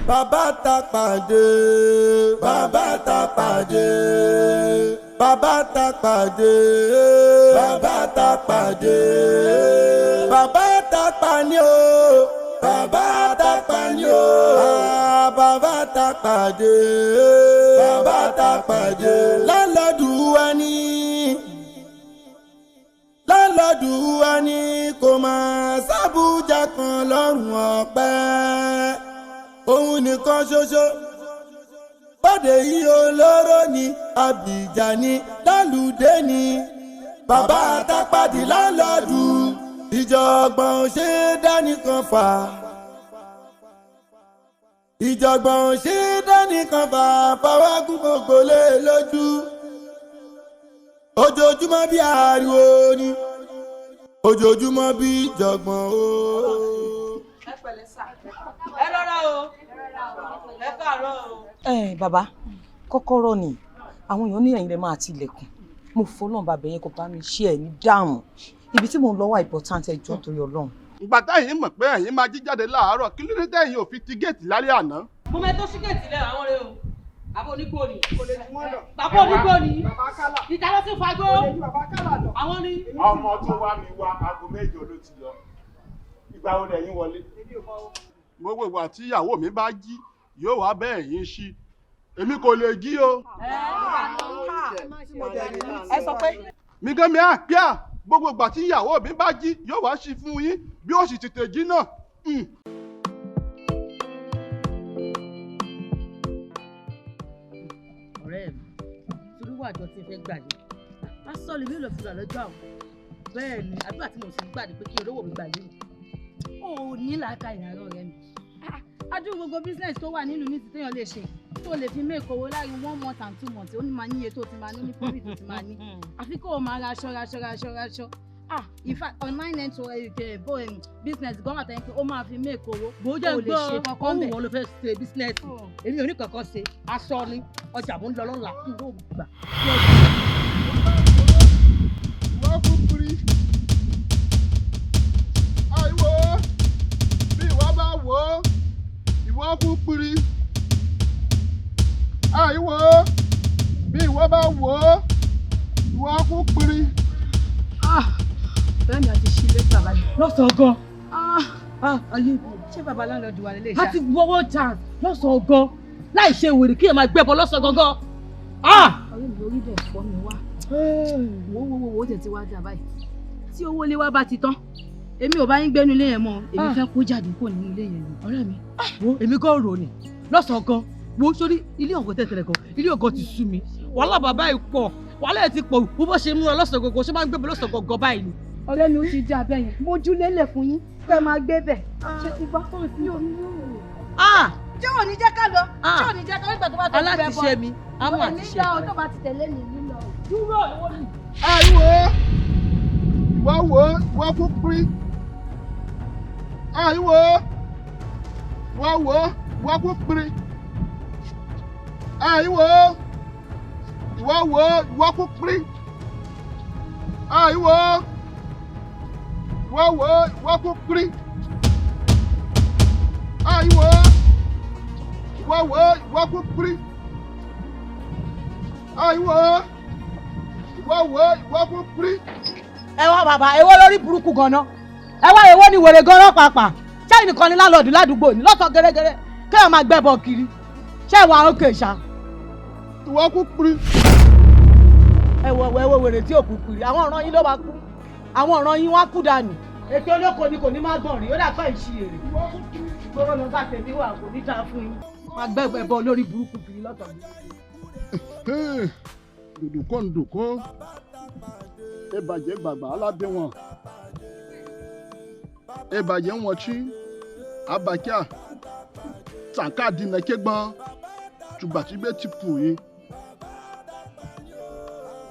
bàbá ta pàdé bàbá ta pàdé bàbá ta pàdé bàbá ta pàdé bàbá ta pàní o bàbá ta pàní o bàbá ta pàdé bàbá ta pàdé lálọ́dún wa ni kò máa sábùjá kan lọ́rùn ọ̀pẹ òun nìkan ṣoṣo bọ́dé yìí olóró ni àbíjà ni lálùdé ni bàbá àtàpàdé lálọ́dún ìjọ̀gbọ̀n ṣe dánìkan fà ìjọ̀gbọ̀n ṣe dánìkan fà fáwágùn gbogbo lé lójú ojoojúmọ́ bí ariwo ni ojoojúmọ́ bí ìjọ̀gbọ̀n o. ẹ pẹ̀lẹ́ sà ẹ rọra o ẹ káàárọ̀ o. Bàbá kọ́kọ́rọ́ ni àwọn èèyàn ní ẹ̀yìn rẹ̀ máa tilẹ̀kùn mo fọlọ́n bàbá yẹn kó bá mi ṣe ẹ̀ ní dáhùn ibi tí mò ń lọ wà important ẹjọ́ torí Ọlọ́run. ìgbà táyìn mọ̀ pé ẹ̀yin máa jí jáde láàárọ̀ kí ló dé tẹ̀yin ò fi ti géètì lálẹ́ àná. mo mẹ́ tó sí géètì lẹ́ àwọn rẹ o bàbá onígbò ni bàbá onígbò ni ìta ló ti fagbó àwọn ni. ọmọ tó wá mi wá aago mẹ́jọ ló ti lọ ìgbà wo lẹ́yìn wọlé. gbogbo ìgbà tí ìyàwó mi bá jí yóò wá bẹ́ẹ̀ yín ṣí èmi kò lè jí o. ẹ sọ pé. mi gan mi àpíà gbogbo ìgbà tí ìyàwó mi bá jí yóò wá ṣí fún yín bí ó sì tètè jí náà. ọ̀rẹ́ mi toríwọ́ àjọ tí n fẹ́ gbà yìí a sọ lèmi ò lọ fúnra lọ́jọ́ àwọn bẹ́ẹ̀ ni àdúrà tí mo sì ń gbà ní pé kí olówó mi gbà yìí. ó ní làákà ìyàrá rẹ mi adúrú gbogbo business tó wà nínú mi ti téèyàn lè ṣe tó lè fi make owó láàrin 1 month and 2 months ó ní máa níye tó ti máa ní profit tó ti máa ní àfi kó o máa ra aṣọ in fact online network business gan wà tẹ́yìn pé ó máa fi make owó bó jẹ́ ó lè ṣe kankan gbọ́ bẹ́ẹ̀. òun ló fẹ́ ṣe business èmi ò ní kankan ṣe aṣọ ni ọjà mò ń lọ lọ́la kí n ló gbà. wọ́n kú kiri àìwò bí ìwọ bá wò ó ìwọ kú kiri àìwò bí ìwọ bá wò ó ìwọ kú kiri. bẹ́ẹ̀ ni a ti ṣí ilé bàbá yìí. lọ́sàn-án gan ayé ṣé bàbá láńlọ́ọ̀dù wà lélẹ̀ a ti wọ́wọ́ jà lọ́sàn-án gan láì ṣe wèrè kí ẹ máa gbẹ́bọ lọ́sàn-án gangan. ọ̀rẹ́ mi orí bẹ̀ fọ́ mi wá wo tẹ̀ ti wá dà báyìí tí owó ilé wa bá ti tán èmi ò bá yín gbénu ilé yẹn mọ́ èmi fẹ́ kó jáde kó nínú ilé yẹn ni. ọ̀rẹ́ mi wo èmi gan rò ní lọ́sàn-án gan wo sórí ilé ọ̀gọ́ tẹ̀tẹ̀rẹ̀ gan ilé ọ̀gọ́ ti sú mi wàhálà bàbá yìí pọ̀ wàhálà ẹ̀ ti pọ̀ bó bó ṣe mú ọ lọ́sàn-án gangan ṣé máa ń gbé bọ lọ́sàn-án gangan báyìí ni. ọ̀rẹ́ mi ó ti dé abẹ́ yẹn mójú lélẹ̀ fún yín fẹ́ máa gbé bẹ̀ ṣé ti bá fún mi ò ní ṣé ò ní jẹ́ ká lọ ṣé ò ní jẹ́ ká nígbà tó bá tẹ̀lé bẹ́ẹ̀ bọ́ aláàtìṣe mi àwọn àtìṣe nígbà tó bá ti tẹ̀lé mi nílọ. dúró ìwọ ni. àìwò ìwọ wò ó ìwọ kú kiri àìwò ìwọ wò ó ìwọ kú kiri àìwò ìwọ wò ó ìwọ kú kiri àìwò ìwọ wò ó ìwọ kú kiri àìwò ìwọ wò ó ìwọ kú kiri àìwò ìwọ wò ó ìwọ kú kiri. ẹ wá bàbá èwo lórí burúkú ganan ẹ wá èwo ni wèrè ganan pàápàá ṣé nìkan ni láńlọ́ọ̀dù ládùúgbò ní lọ́sàn gẹ́gẹ́rẹ́ kéèyàn máa gbẹ́bọ kiri ṣé ìwà òkè ṣá. ìwọ kú kiri. ẹ wo wèrè tí ò kú kiri àwọn ọ̀ràn yín ló máa kú àwọn ọ̀ràn yín wá kú dànù. ètò olóko ni kò ní má gbọ̀n rí ó dà pẹ́ ìṣí èrè. gbọ́dọ̀ lọ bá tẹ̀mí wà kò ní dáa fún yín. máa gbẹ́gbẹ́ bọ lórí burúkú kiri lọ́tọ̀ dùdùkọ́ ebàjẹ́ gbàgbà aládé wọn ebàjẹ́ wọn tí abakia tàǹkà dínàké gbọ́n tùgbàtìgbé ti pù yín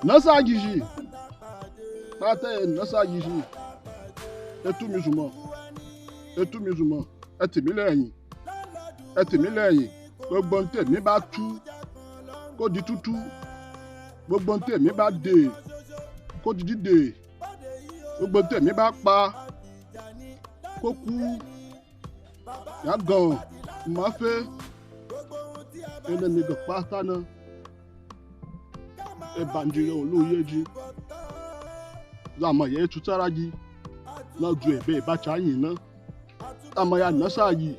nọ́sà yìí pátá ẹ̀ nọ́sà yìí ẹtú mi sùnmọ́ ẹ tì mí lẹ́yìn gbogbo ntẹ̀mí bá tú kó di tútú gbogbo ntẹ̀mí bá dè kó di dídè gbogbo ntẹ̀mí bá pa kó kú yàgàn màáfẹ́ ene ni ga pata na e banjire oluyeji zama ye tutara ji na ju ebe bacha yin na ama ya nasa yi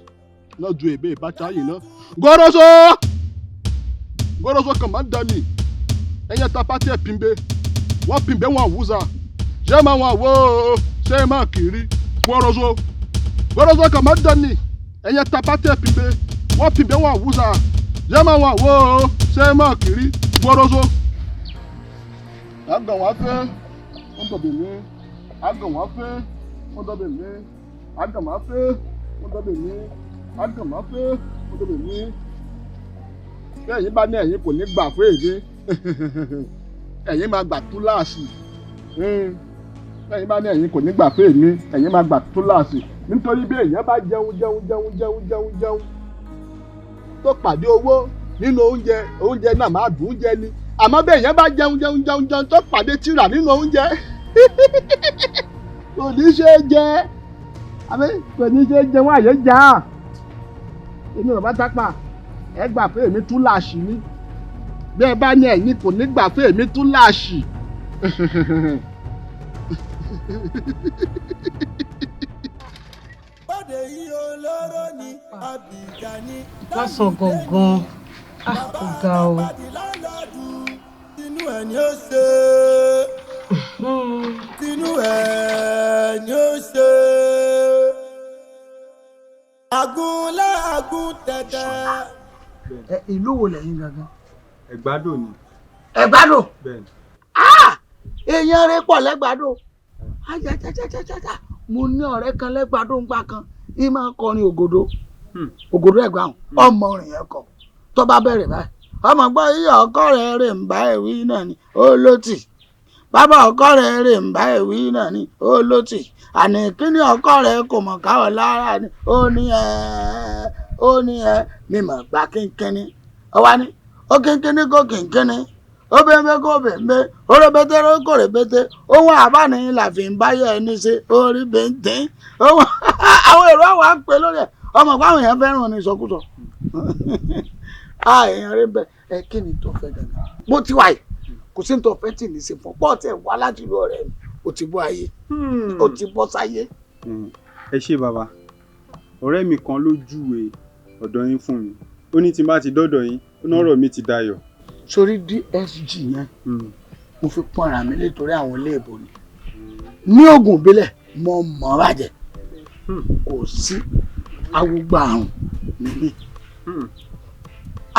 na ju ebe bacha yin na goroso kamandani enya tapate pimbe wọ́n pimbe wọn wuza je ma wọn wo se ma kiri goroso kamandani enya tapate pimbe wọ́n pimbe wọn wuza je ma wọn wo se ma kiri goroso agan wa fe on do be mi agan wa fe on do be mi agan wa fe on do be mi agan wa fe on do be mi ẹ̀yin bá ní ẹ̀yin kò ní gbà fún èdè ẹ̀yin máa gbà túláàsì ẹ̀yin bá ní ẹ̀yin kò ní gbà fún èmi ẹ̀yin máa gbà túláàsì nítorí bí èèyàn bá jẹun tó pàdé owó nínú oúnjẹ náà máa dùn ún jẹ ni àmọ́ bí èèyàn bá jẹun tó pàdé tírà nínú oúnjẹ kò ní ṣe é jẹ àbí kò ní ṣe é jẹ wọn àyè já èmi ò bá tápà ẹ gbà pé èmi tún láàṣì ni bí ẹ bá ní ẹ̀yin kò ní gbà pé èmi tún láàṣì. bọ́dé yìí olóró ni àbíjà ni. lọ́sàn gangan ó ga o. tinú ẹ̀ ni ó ṣe tinú ẹ̀ ni ó ṣe. àgúnlá àgún tẹ̀tẹ̀. ìlú wo lẹ́yìn gangan. Ẹ̀gbádò ni. Ẹ̀gbádò. Bẹ́ẹ̀ni. èèyàn rẹ pọ̀ lẹ́gbàdò ajajajajaja mo ní ọ̀rẹ́ kan lẹ́gbàdò ńgbà kan ì máa ń kọrin ògòdó ẹ̀gbà hàn ọmọ rìn yẹn kọ tó bá bẹ̀rẹ̀ báyìí ọmọ gbọ́ iye ọkọ rẹ̀ rè ń bá ẹ̀wí náà ni ó lótì bàbá ọkọ rẹ̀ rè ń bá ẹ̀wí náà ni ó lótì àní kíní ọkọ rẹ̀ kò mọ̀ káwọ̀ lára ni ó ní mímọ̀ gbà kínkínní ọwá ní ó kínkínní kó kínkínní ó bẹ́ẹ̀ kó bẹ́ẹ̀ ó rẹ́bẹ́tẹ́ ó kó rẹ́bẹ́tẹ́ ohun àbáni la fi ń báyọ̀ ẹni ṣe orí bẹ́ńtẹ́ ohun àwọn èrò àwọn à ń pè lórí ẹ̀ ọmọ pàwọn èèyàn fẹ́ràn ní ìsọkúsọ èèyàn rẹ bẹ ẹ kí ni tó fẹ́ gàgà bó ti wà yìí kò sí ní tó fẹ́ tì ní ṣe fún pọ́ọ̀tì ẹ̀ wá láti ìlú ọ̀rẹ́ mi ó ti bọ́ ayé ó ti bọ́ sáyé. ẹ ṣé bàbá ọ̀rẹ́ mi kan ló júwe ọ̀dọ̀ yín fún mi ó ní tí n bá ti dọ́dọ̀ yín ó ní ọ̀rọ̀ mi ti dayọ̀. sórí DSG yẹn mo fi pọ́nra mi nítorí àwọn ilé ìbò ni ní oògùn ìbílẹ̀ mo mọ̀ bàjẹ́ kò sí awúgbà àrùn níbí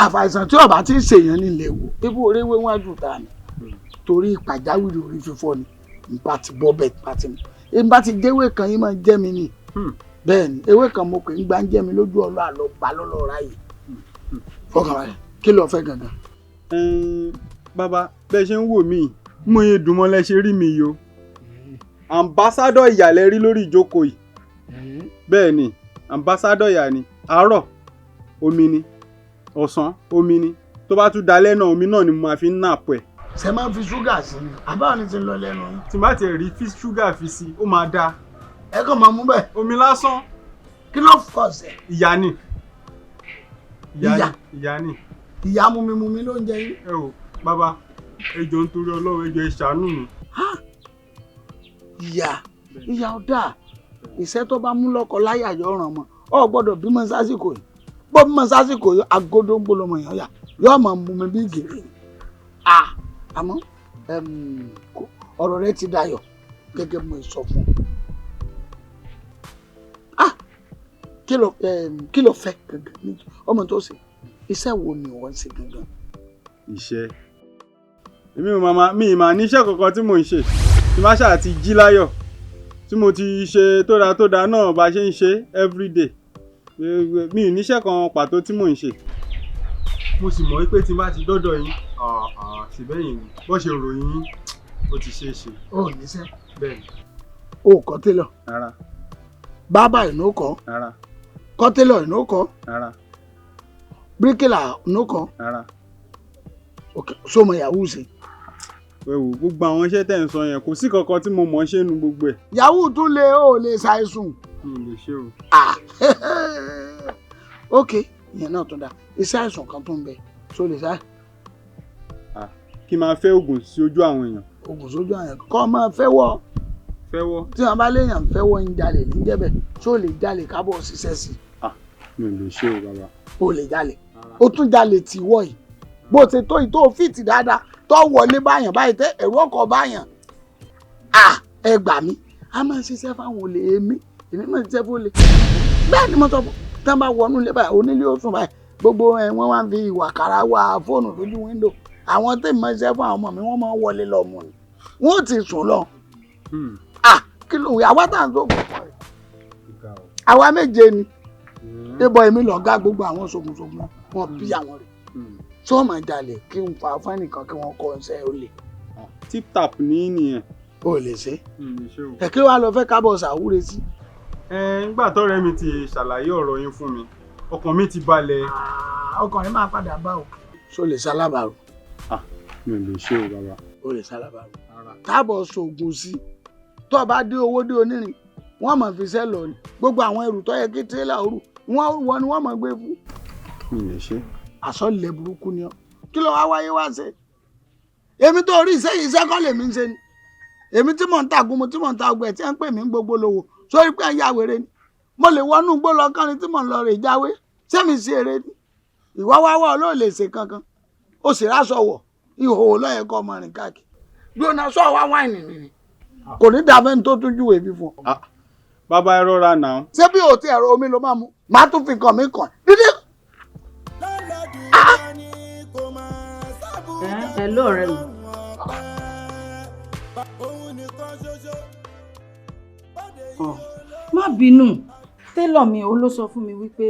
àfàìsàn tí ọba ti ń ṣèyàn nílé wo ibú oríwé wájú ta ni torí pàjáwìrì orí fífọ́ ni nípa ti bọ́ bẹ́ẹ̀ nípa ti mú nípa ti déwé kan yín máa ń jẹ́ mi nì bẹ́ẹ̀ ni ewé kan mo pè ń gbá ń jẹ́ mi lójú ọlọ́ àlọ́ gbà lọ́lọ́ ráyè fọkànbalẹ̀ kí ló fẹ́ gangan. bàbá bẹ́ẹ̀ ṣe ń wò mí mo yẹ dùnmọ́lẹ́ ṣe rí mi yìí o ambassadọ ìyàlẹ́ rí lórí ìjókòó yìí bẹ́ẹ̀ ni ambassadọ ìyà ni àárọ̀ omi ni ọ̀sán omi ni tó bá tún dalẹ́ náà omi náà ni mo máa fi ń nàpọ̀ ẹ̀. ṣe máa ń fi ṣúgà sí ni àbáwọn ni ti ń lọ lẹ́nu yín. tí má ti rí ṣúgà fi sí ó máa dáa. ẹ kàn máa mú bẹ́ẹ̀. omi lásán. kí ló fọ̀ ṣe. ìyá ni. ìyá ni. ìyá mumi ló ń jẹ yín. ẹ o bàbá ẹ jọ̀ọ́ nítorí Ọlọ́run ẹ jọ̀ọ́ ẹ ṣàánú mi. ìyá ọ̀dà ìṣẹ́ tó bá mú lọ́kọ láyà yọ ọ̀ràn mọ́ ọ gbọ́dọ̀ bímọ sásìkò yìí bó bímọ sásìkò yìí agodo ń gbólọmọ èèyàn yà yóò máa mú mi bí gèrè àmọ́ ọ̀rọ̀ rẹ ti dayọ̀ gẹ́gẹ́ bí mo sọ fún un kí ló fẹ́ gangan ọmọ tó ṣe iṣẹ́ wo ni wọ́n ń ṣe gangan. iṣẹ́ èmi ò mi ì máa níṣẹ́ kankan tí mò ń ṣe tí má ṣáà ti jí láyọ̀ tí mo ti ṣe tóda náà bá ṣe ń ṣe everyday mi ì níṣẹ́ kan pàtó tí mò ń ṣe. mo sì mọ̀ pé tí n bá ti dọ́dọ̀ yín ṣèbẹ́yìn ni bó ṣe ròyìn yín ó ti ṣe é ṣe. ó níṣẹ́. bẹ́ẹ̀ni. o kọ́ télọ̀. rárá. bábà ìnú kọ́. rárá. kọ́télọ̀ ìnú kọ́. rárá. bíríkìlà ìnú kọ́. rárá. sọmọ yahoo ṣe. ẹ̀wò gbogbo àwọn iṣẹ́ tẹ̀ ń sọ yẹn kò sí kankan tí mo mọ̀ ṣe nu gbogbo ẹ̀. yahoo tún lè ó lè ṣàìsùn. mi ò lè ṣe o. ok ìyẹn náà tó dáa iṣẹ́ àìsàn kan tó ń bẹ tó lè sá. kí n máa fẹ́ oògùn sí ojú àwọn èèyàn. oògùn sójú àwọn èèyàn kọ́ máa fẹ́wọ́. fẹ́wọ́. tí wọ́n bá léèyàn fẹ́wọ́ ń jalè ní jẹ́bẹ̀ tó lè jalè kábọ̀ ṣiṣẹ́ sí. mi ò lè ṣe o bàbá. o lè jalè o tún jalè tì wọ̀ yìí bó ṣe tó yìí tó fìtì dáadáa tó wọlé báyàn báyìí tẹ ẹ̀rù ọkọ̀ báyàn. ẹ gbà mí a máa ń ṣiṣẹ́ fáwọn olè èmi máa ń ṣiṣẹ́ fún olè. bẹ́ẹ̀ ni mo sọ fún tán bá wọnú ilé báyìí onílé ó sùn báyìí gbogbo wọ́n wá ń fi ìwà kára wá fóònù lójú wíńdò àwọn tèmi máa ń ṣiṣẹ́ fún àwọn ọmọ mi wọ́n máa ń wọlé lọ mú ni wọ́n ti sùn lọ. kí ló wí àwa tá à ń sóògùn pọ̀ rẹ̀ àwa méje ni débọ̀ èmi lọ̀gá gbogbo àwọn ṣògùnṣògùn wọn bí àwọn rẹ̀ tí wọ́n máa jalè kí n fa fánìkan kí wọ́n kọ́ ṣe olè. tip tap ní nìyẹn. o lè ṣe ẹ kí wàá lọ fẹ́ kábọ̀ ṣàwúre sí. nígbà tọ́rẹ́ mi ti ṣàlàyé ọ̀rọ̀ yín fún mi ọkàn mi ti balẹ̀. ọkàn yín máa padà bá o. ṣó lè ṣalábàárò. mi ò lè ṣe o bàbá. o lè ṣalábàárò. káàbọ̀ ṣoògùn sí tó o bá dé owó dé onírin wọ́n máa fi ṣẹ́ lọ ni gbogbo àwọn ẹrù tó yẹ kí tírélà òru wọ́n ni wọ́n máa gbé fún. mi ò lè ṣe. àsọ̀lẹ̀ burúkú ni ọ́ kí ló wá wáyé wá ṣe. èmi tó rí iṣẹ́ kọ́ lèmi ń ṣe ni èmi tí mò ń tàgùn mo tí mò ń ta ọgbẹ́ tí wọ́n ń pè mí gbogbo lówó sórí pé ẹ̀yà wèrè ni mo lè wọnú gbó lọ kánrin tí mò ń lọ rè jáwé sẹ́mi sí eré ni ìwá wá wá olóò lè ṣe kankan ó sì ráṣọ wọ̀ ìhòòhò lọ́yẹ̀ kọ́ ọmọ rìn káàkiri gbóná sọ wá wáìnì nìyí kò ní dàbẹ́ ní tó tún júwèé bí fún ọ. bàbá ẹ rọra náà. ṣé bí òtí ẹ̀rọ omi ló máa mú màá tún fi kàn mí kàn dídí. ẹ lóòrẹ́ mi. má bínú télọ̀ mi ó ló sọ fún mi wípé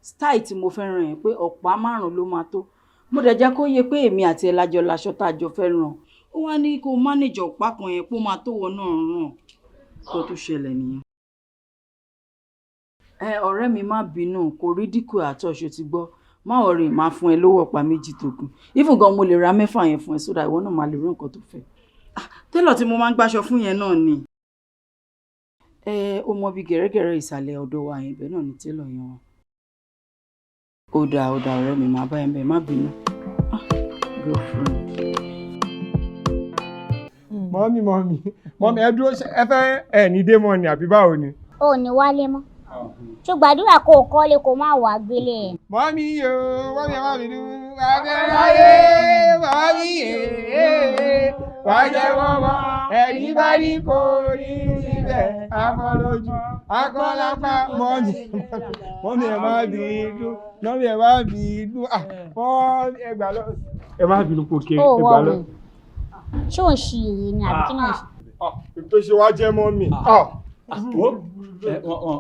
style tí mo fẹ́ràn yẹn pé ọ̀pá 5 ló máa tó mo dẹ̀ jẹ́ kó yé pé èmi àti ẹ̀ lájọ laṣọ tá a jọ fẹ́ràn ó wá ní kó manage ọ̀pá kan yẹn pé ó máa tó wọ náà ràn kó tó ṣẹlẹ̀ nìyẹn. ọ̀rẹ́ mi má bínú kò rí dínkù àtọ̀ṣe ti gbọ́ má ọ̀rẹ́ máa fún ẹ lówó ọ̀pá 2 tó kù even gan mo lè ra 6 yẹn fún ẹ sódà ìwọ náà máa lè rí nǹkan tó fẹ́. télọ̀ tí mo máa ń gbàṣọ fún yẹn náà ni ó mọ bí gẹ̀rẹ́gẹ̀rẹ́ ìsàlẹ̀ ọ̀dọ̀ wa yẹn ibẹ̀ náà ni télọ̀ yẹn wọn. ó dáa ọ̀rẹ́ mi máa bá ẹ bẹ̀ má bínú. girlfriend. mọ́mí ẹ dúró ẹ fẹ́ ẹ ní dé mọ́ ni àbí báwo ni. ó ní wálé mọ́ tó gbàdúrà kó o kọ́lé kó má wàá gbélé ẹ̀. mọ́mí ẹ má bínú abẹ́ráyé mọ́mí wájẹ́ wọ́wọ́ ẹ̀rí bá ní kò rí síbẹ̀ akọ́lójú akọ́lápá mọ́mí ẹ má bínú mọ́mí ẹ má bínú mọ́mí ẹ gbà lọ ẹ má bínú kò kéré ẹ gbà lọ. ṣé ò ń ṣe èrè ni àbí kí náà ṣe. tó ṣe wá jẹ́ mọ́mí.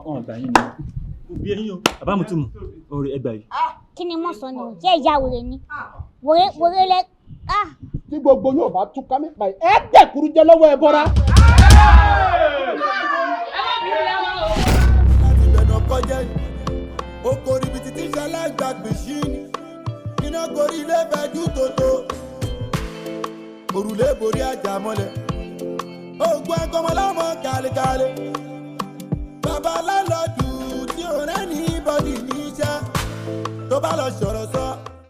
wọn gbà yín ni òbí ẹ̀yin o bàbá mi tún mú orí ẹgbà yìí. kí ni mo sọ ni o jẹ́ ìyá wèrè ni wèrè lẹ. tí gbogbo yóò bá tún ká nípa ẹ dẹkùrú jẹ lọ́wọ́ ẹ bọ́ra. láti bẹ̀rẹ̀ kọjá ni ó korí ibi títí ṣẹlẹ̀ gbàgbé sí ni iná gorí ilé fẹjú tòótọ́ òrùlé borí àjà mọ́lẹ̀ ògùn akọmọlọ́mọ kàlẹ́kàlẹ́ bàbá lálọ́dù tí ò rẹ́ ní bọ́dì ní iṣẹ́ tó bá lọ sọ̀rọ̀ sọ.